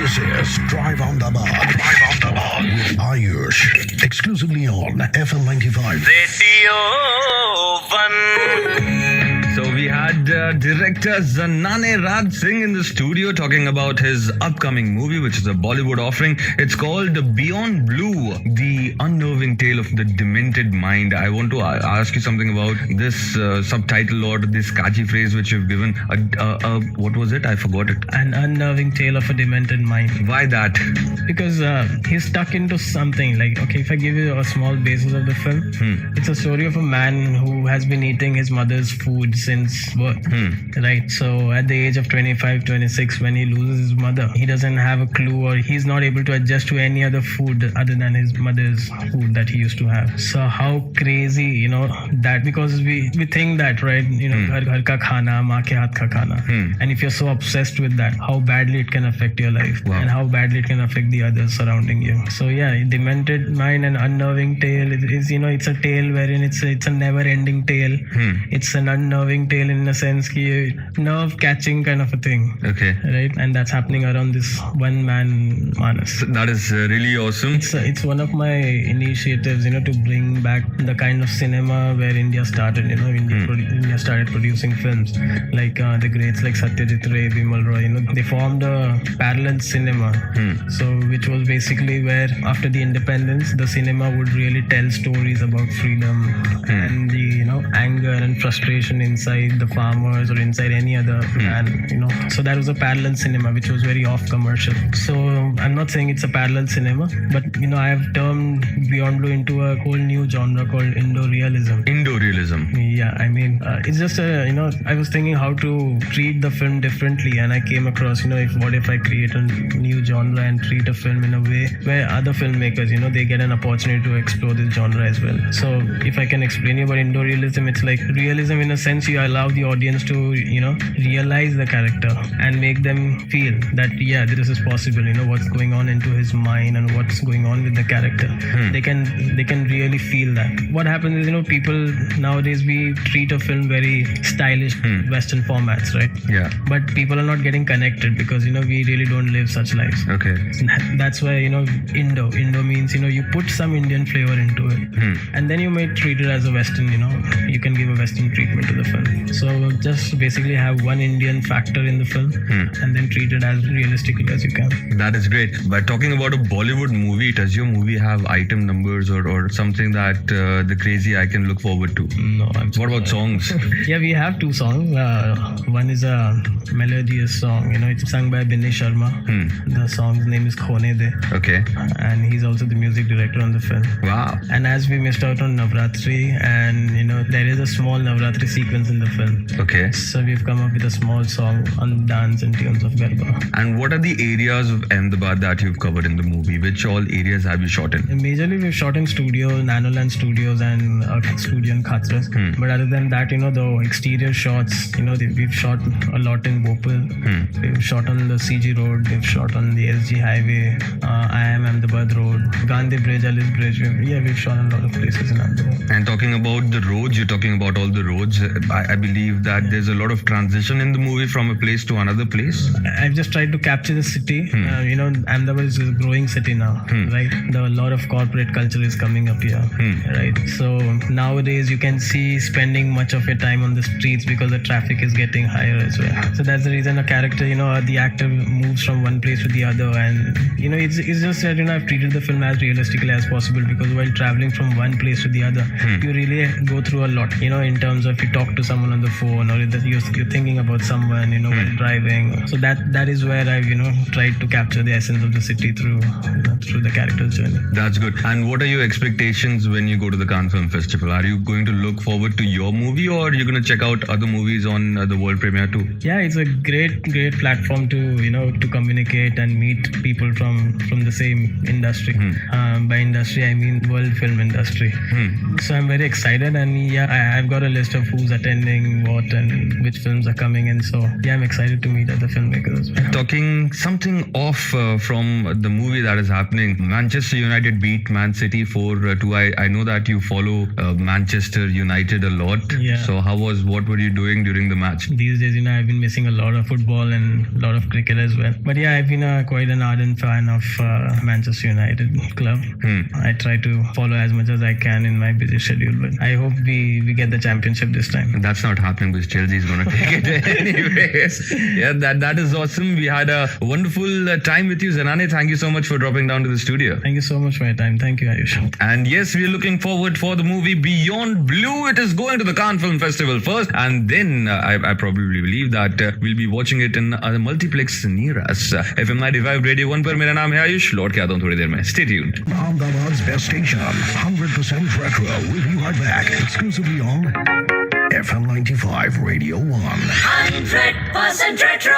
This is Drive on the Bar. Drive on the Bar with Ayush. Exclusively on FM 95. Radio 1. So we had director Zanane Raj Singh in the studio talking about his upcoming movie, which is a Bollywood offering. It's called Beyond Blue, the unnerving tale of the demented mind. I want to ask you something about this subtitle or this catchy phrase which you've given. What was it? I forgot it. An unnerving tale of a demented mind. Why that? Because he's stuck into something. Like, okay, if I give you a small basis of the film, it's a story of a man who has been eating his mother's food since birth. Right? So at the age of 25, 26, when he loses his mother, he doesn't have a clue, or he's not able to adjust to any other food other than his mother's food that he used to have. So how crazy, that, because we think that, right? Ghar ka khana, maa ke haath ka khana. And if you're so obsessed with that, how badly it can affect your life. Wow. And how badly it can affect the others surrounding you. So yeah, demented mind and unnerving tale is it's a tale wherein it's a never-ending tale. It's an unnerving tale in a sense, nerve-catching kind of a thing. Okay. Right, and that's happening around this one man, Manas. That is really awesome. It's one of my initiatives, to bring back the kind of cinema where India started. India started producing films like the greats like Satyajit Ray, Bimal Roy. They formed a parallel cinema. So which was basically where after the independence, the cinema would really tell stories about freedom and the anger and frustration inside the farmers or inside any other man. So that was a parallel cinema which was very off commercial. So I'm not saying it's a parallel cinema, but I have turned Beyond Blue into a whole new genre called Indo-realism. Indo-realism. Yeah, it's just I was thinking how to treat the film differently, and I came across what if I create a new genre and treat a film in a way where other filmmakers they get an opportunity to explore this genre as well. So if I can explain you about Indo-realism, it's like realism in a sense. You allow the audience to realize the character and make them feel that this is possible. What's going on into his mind and what's going on with the character. They can really feel that. What happens is people nowadays, we treat a film very stylish Western formats, right? Yeah. But people are not getting connected because we really don't live such lives. Okay. That's why Indo means you put some Indian flavor into it, and then you may treat it as a Western. You can give a Western treatment to the film. So just basically have one Indian factor in the film and then treat it as realistically as you can. That is great. But talking about a Bollywood movie, does your movie have item numbers or something that the crazy eye can look forward to? No. What about songs? Yeah, we have two songs. One is a melodious song. It's sung by Binay Sharma. The song's name is Khone De. Okay. And he's also the music director on the film. Wow. And as we missed out on Navratri, and there is a small Navratri sequence in the film. Okay. So we've come up with a small song on dance and tunes of Garba. And what are the areas of Ahmedabad that you've covered in the movie? Which all areas have you shot in? Majorly we've shot in studio, Nanoland Studios and a studio in Khatras. But other than that, the exterior shots, we've shot a lot in Bhopal. We've shot on the CG Road. We've shot on the SG Highway, Ahmedabad Road, Gandhi Bridge, Alice Bridge. We've shot in a lot of places in Ahmedabad. And talking about the roads, you're talking about all the roads. I believe that there's a lot of transition in the movie from a place to another place. I've just tried to capture the city. Ahmedabad is a growing city now, right? A lot of corporate culture is coming up here, right? So nowadays you can see spending much of your time on the streets because the traffic is getting higher as well. So that's the reason a character, the actor moves from one place to the other, and it's just that I've treated the film as realistically as possible, because while traveling from one place to the other, you really go through a lot, in terms of you talk to someone on the phone, or you're thinking about someone, while driving. So that is where I've tried to capture the essence of the city through the character's journey. That's good. And what are your expectations when you go to the Cannes Film Festival? Are you going to look forward to your movie, or you're going to check out other movies on the world premiere too? Yeah, it's a great platform to communicate and meet people from the same industry. By industry, I mean world film industry. So I'm very excited, and I've got a list of who's attending, doing what and which films are coming in. So yeah, I'm excited to meet other filmmakers as well. Talking something off from the movie that is happening, Manchester United beat Man City 4-2. I know that you follow Manchester United a lot. Yeah. So what were you doing during the match? These days, I've been missing a lot of football and a lot of cricket as well. But yeah, I've been quite an ardent fan of Manchester United club. I try to follow as much as I can in my busy schedule, but I hope we get the championship this time. That's not happening because Chelsea is going to take it anyways. Yeah, that is awesome. We had a wonderful time with you, Zanane. Thank you so much for dropping down to the studio. Thank you so much for your time. Thank you, Ayush. And yes, we are looking forward for the movie Beyond Blue. It is going to the Cannes Film Festival first, and then I probably believe that we'll be watching it in a multiplex near us. FM 95 Radio 1 पर मेरा नाम है आयुष. लौट के आता हूँ थोड़ी देर में. Stay tuned. Ahmedabad's best station, 100% retro. We'll be right back. Exclusively on FM 95 Radio 1. 100% retro.